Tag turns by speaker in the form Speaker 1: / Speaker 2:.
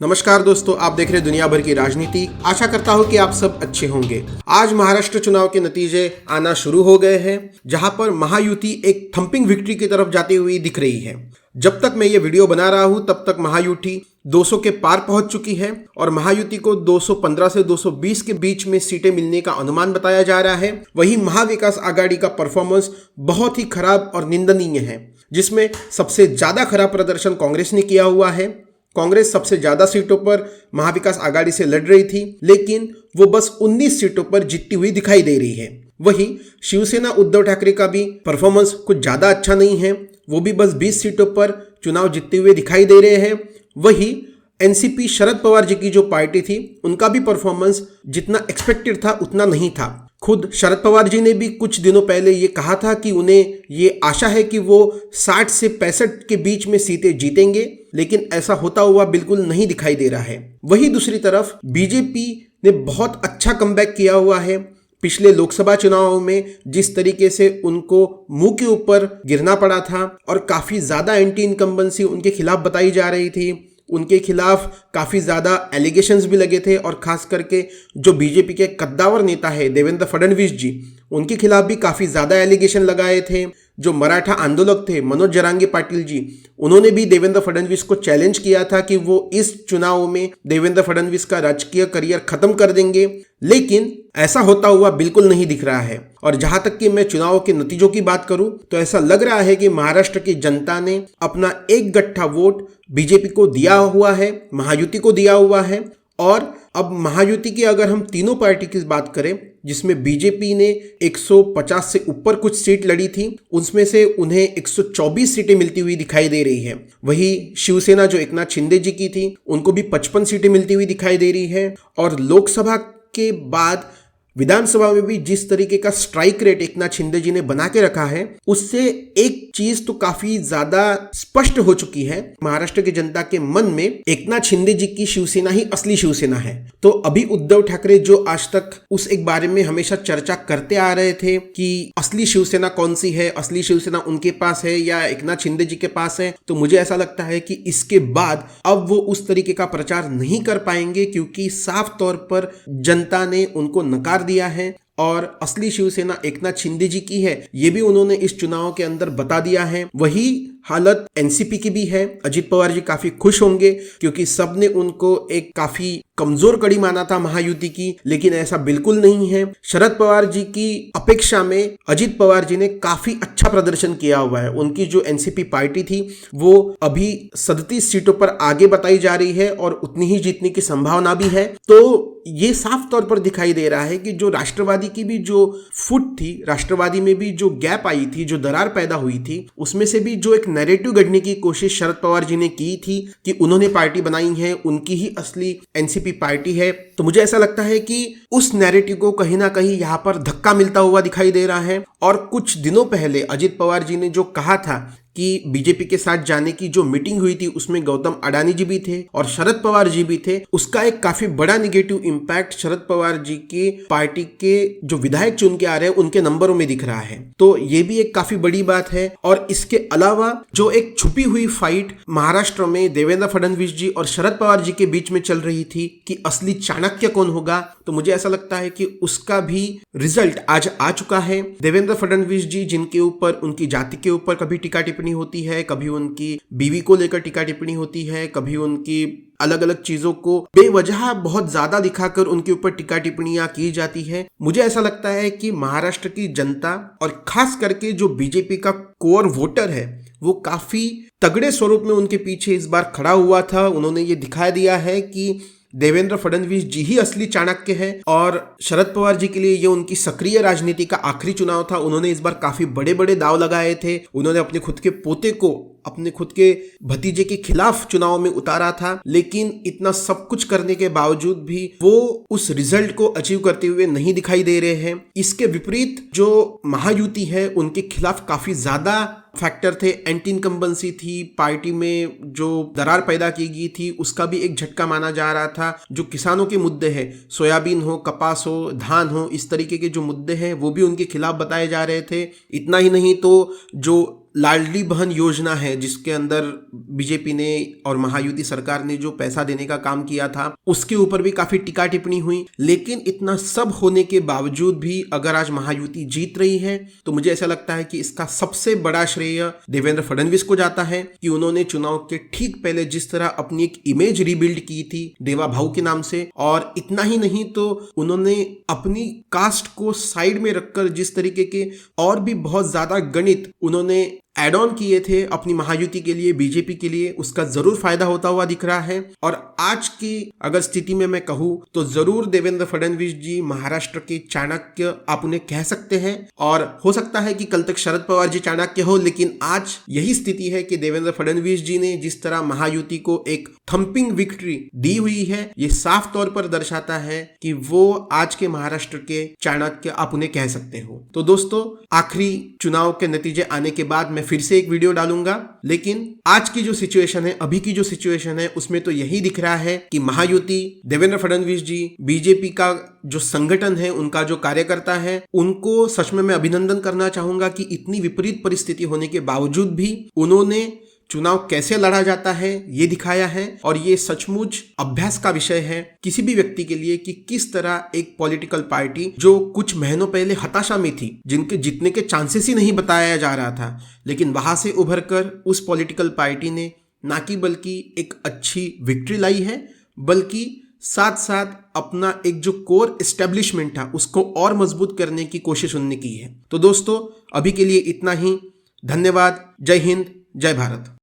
Speaker 1: नमस्कार दोस्तों, आप देख रहे हैं दुनिया भर की राजनीति। आशा करता हूं कि आप सब अच्छे होंगे। आज महाराष्ट्र चुनाव के नतीजे आना शुरू हो गए हैं, जहां पर महायुति एक थंपिंग विक्ट्री की तरफ जाती हुई दिख रही है। जब तक मैं ये वीडियो बना रहा हूं तब तक महायुति 200 के पार पहुंच चुकी है और महायुति को 215 से 220 के बीच में सीटें मिलने का अनुमान बताया जा रहा है। वहीं महाविकास आघाड़ी का परफॉर्मेंस बहुत ही खराब और निंदनीय है, जिसमें सबसे ज्यादा खराब प्रदर्शन कांग्रेस ने किया हुआ है। कांग्रेस सबसे ज्यादा सीटों पर महाविकास आघाड़ी से लड़ रही थी, लेकिन वो बस 19 सीटों पर जीतती हुई दिखाई दे रही है। वहीं शिवसेना उद्धव ठाकरे का भी परफॉर्मेंस कुछ ज्यादा अच्छा नहीं है, वो भी बस 20 सीटों पर चुनाव जीतते हुए दिखाई दे रहे हैं। वहीं एनसीपी शरद पवार जी की जो पार्टी थी, उनका भी परफॉर्मेंस जितना एक्सपेक्टेड था उतना नहीं था। खुद शरद पवार जी ने भी कुछ दिनों पहले ये कहा था कि उन्हें ये आशा है कि वो 60 से 65 के बीच में सीटें जीतेंगे, लेकिन ऐसा होता हुआ बिल्कुल नहीं दिखाई दे रहा है। वहीं दूसरी तरफ बीजेपी ने बहुत अच्छा कमबैक किया हुआ है। पिछले लोकसभा चुनाव में जिस तरीके से उनको मुंह के ऊपर गिरना पड़ा था और काफी ज्यादा एंटी इनकम्बेंसी उनके खिलाफ बताई जा रही थी, उनके खिलाफ काफ़ी ज़्यादा एलिगेशंस भी लगे थे और ख़ास करके जो बीजेपी के कद्दावर नेता है देवेंद्र फडणवीस जी, उनके खिलाफ भी काफ़ी ज़्यादा एलिगेशन लगाए थे। जो मराठा आंदोलक थे मनोज जरांगे पाटिल जी, उन्होंने भी देवेंद्र फडणवीस को चैलेंज किया था कि वो इस चुनाव में देवेंद्र फडणवीस का राजकीय करियर खत्म कर देंगे, लेकिन ऐसा होता हुआ बिल्कुल नहीं दिख रहा है। और जहां तक कि मैं चुनाव के नतीजों की बात करूं तो ऐसा लग रहा है कि महाराष्ट्र की जनता ने अपना एक गट्ठा वोट बीजेपी को दिया हुआ है, महायुति को दिया हुआ है। और अब महायुति की अगर हम तीनों पार्टी की बात करें, जिसमें बीजेपी ने 150 से ऊपर कुछ सीट लड़ी थी, उसमें से उन्हें 124 सीटें मिलती हुई दिखाई दे रही है। वही शिवसेना जो एकनाथ शिंदे जी की थी, उनको भी 55 सीटें मिलती हुई दिखाई दे रही है। और लोकसभा के बाद विधानसभा में भी जिस तरीके का स्ट्राइक रेट एकनाथ शिंदे जी ने बना के रखा है, उससे एक चीज तो काफी ज्यादा स्पष्ट हो चुकी है। महाराष्ट्र की जनता के मन में एकनाथ शिंदे जी की शिवसेना ही असली शिवसेना है। तो अभी उद्धव ठाकरे जो आज तक उस एक बारे में हमेशा चर्चा करते आ रहे थे कि असली शिवसेना कौन सी है, असली शिवसेना उनके पास है या एकनाथ शिंदे जी के पास है, तो मुझे ऐसा लगता है कि इसके बाद अब वो उस तरीके का प्रचार नहीं कर पाएंगे, क्योंकि साफ तौर पर जनता ने उनको नकार दिया है और असली शिवसेना एकनाथ शिंदे जी की है, ये भी उन्होंने इस चुनाव के अंदर बता दिया है। वही हालत एनसीपी की भी है। अजित पवार जी काफी खुश होंगे, क्योंकि सबने उनको एक काफी कमजोर कड़ी माना था महायुति की, लेकिन ऐसा बिल्कुल नहीं है। शरद पवार जी की अपेक्षा में अजित पवार जी ने काफी अच्छा प्रदर्शन किया हुआ है। उनकी जो एनसीपी पार्टी थी वो अभी 37 सीटों पर आगे बताई जा रही है और उतनी ही जीतने की संभावना भी है। तो ये साफ तौर पर दिखाई दे रहा है कि जो राष्ट्रवादी की भी जो फुट थी, राष्ट्रवादी में भी जो गैप आई थी, जो दरार पैदा हुई थी, उसमें से भी जो एक नैरेटिव गढ़ने की कोशिश शरद पवार जी ने की थी कि उन्होंने पार्टी बनाई है, उनकी ही असली एनसीपी पार्टी है, तो मुझे ऐसा लगता है कि उस नैरेटिव को कहीं ना कहीं यहाँ पर धक्का मिलता हुआ दिखाई दे रहा है। और कुछ दिनों पहले अजित पवार जी ने जो कहा था कि बीजेपी के साथ जाने की जो मीटिंग हुई थी, उसमें गौतम अडानी जी भी थे और शरद पवार जी भी थे, उसका एक काफी बड़ा निगेटिव इंपैक्ट शरद पवार जी की पार्टी के जो विधायक चुन के आ रहे हैं उनके नंबरों में दिख रहा है। तो ये भी एक काफी बड़ी बात है। और इसके अलावा जो एक छुपी हुई फाइट महाराष्ट्र में देवेंद्र फडणवीस जी और शरद पवार जी के बीच में चल रही थी कि असली चाणक्य कौन होगा, तो मुझे ऐसा लगता है कि उसका भी रिजल्ट आज आ चुका है। देवेंद्र फडणवीस जी, जिनके ऊपर उनकी जाति के ऊपर कभी टीका टिप्पणी होती है, कभी उनकी बीवी को लेकर टीका टिप्पणी होती है, कभी उनकी अलग अलग चीजों को बेवजह बहुत ज्यादा दिखाकर उनके ऊपर टीका टिप्पणियां की जाती है। मुझे ऐसा लगता है कि महाराष्ट्र की जनता और खास करके जो बीजेपी का कोर वोटर है, वो काफी तगड़े स्वरूप में उनके पीछे इस बार खड़ा हुआ था। उन्होंने ये दिखा दिया है कि देवेंद्र फडणवीस जी ही असली चाणक्य है और शरद पवार जी के लिए ये उनकी सक्रिय राजनीति का आखिरी चुनाव था। उन्होंने इस बार काफी बड़े बड़े दाव लगाए थे। उन्होंने अपने खुद के पोते को अपने खुद के भतीजे के खिलाफ चुनाव में उतारा था, लेकिन इतना सब कुछ करने के बावजूद भी वो उस रिजल्ट को अचीव करते हुए नहीं दिखाई दे रहे हैं। इसके विपरीत जो महायुति है, उनके खिलाफ काफी ज्यादा फैक्टर थे, एंटी इनकम्बेंसी थी, पार्टी में जो दरार पैदा की गई थी उसका भी एक झटका माना जा रहा था। जो किसानों के मुद्दे हैं, सोयाबीन हो, कपास हो, धान हो, इस तरीके के जो मुद्दे हैं वो भी उनके खिलाफ बताए जा रहे थे। इतना ही नहीं तो जो लाडली बहन योजना है जिसके अंदर बीजेपी ने और महायुति सरकार ने जो पैसा देने का काम किया था उसके ऊपर भी काफी टीका टिप्पणी हुई। लेकिन इतना सब होने के बावजूद भी अगर आज महायुति जीत रही है तो मुझे ऐसा लगता है कि इसका सबसे बड़ा श्रेय देवेंद्र फडणवीस को जाता है कि उन्होंने चुनाव के ठीक पहले जिस तरह अपनी एक इमेज रिबिल्ड की थी देवा भाऊ के नाम से, और इतना ही नहीं तो उन्होंने अपनी कास्ट को साइड में रखकर जिस तरीके के और भी बहुत ज्यादा गणित उन्होंने एड ऑन किए थे अपनी महायुति के लिए, बीजेपी के लिए, उसका जरूर फायदा होता हुआ दिख रहा है। और आज की अगर स्थिति में मैं कहूं तो जरूर देवेंद्र फडणवीस जी महाराष्ट्र के चाणक्य आप उन्हें कह सकते हैं, और हो सकता है कि कल तक शरद पवार जी चाणक्य हो, लेकिन आज यही स्थिति है कि देवेंद्र फडणवीस जी ने जिस तरह महायुति को एक थंपिंग विक्ट्री दी हुई है, ये साफ तौर पर दर्शाता है कि वो आज के महाराष्ट्र के चाणक्य आप उन्हें कह सकते हो। तो दोस्तों, आखिरी चुनाव के नतीजे आने के बाद मैं फिर से एक वीडियो डालूंगा, लेकिन आज की जो सिचुएशन है, अभी की जो सिचुएशन है, उसमें तो यही दिख रहा है कि महायुति, देवेंद्र फडणवीस जी, बीजेपी का जो संगठन है, उनका जो कार्यकर्ता है, उनको सच में मैं अभिनंदन करना चाहूंगा कि इतनी विपरीत परिस्थिति होने के बावजूद भी उन्होंने चुनाव कैसे लड़ा जाता है ये दिखाया है। और ये सचमुच अभ्यास का विषय है किसी भी व्यक्ति के लिए कि किस तरह एक पॉलिटिकल पार्टी जो कुछ महीनों पहले हताशा में थी, जिनके जीतने के चांसेस ही नहीं बताया जा रहा था, लेकिन वहां से उभरकर उस पॉलिटिकल पार्टी ने ना कि बल्कि एक अच्छी विक्ट्री लाई है, बल्कि साथ साथ अपना एक जो कोर एस्टेब्लिशमेंट था उसको और मजबूत करने की कोशिश उन्होंने की है। तो दोस्तों, अभी के लिए इतना ही। धन्यवाद। जय हिंद, जय भारत।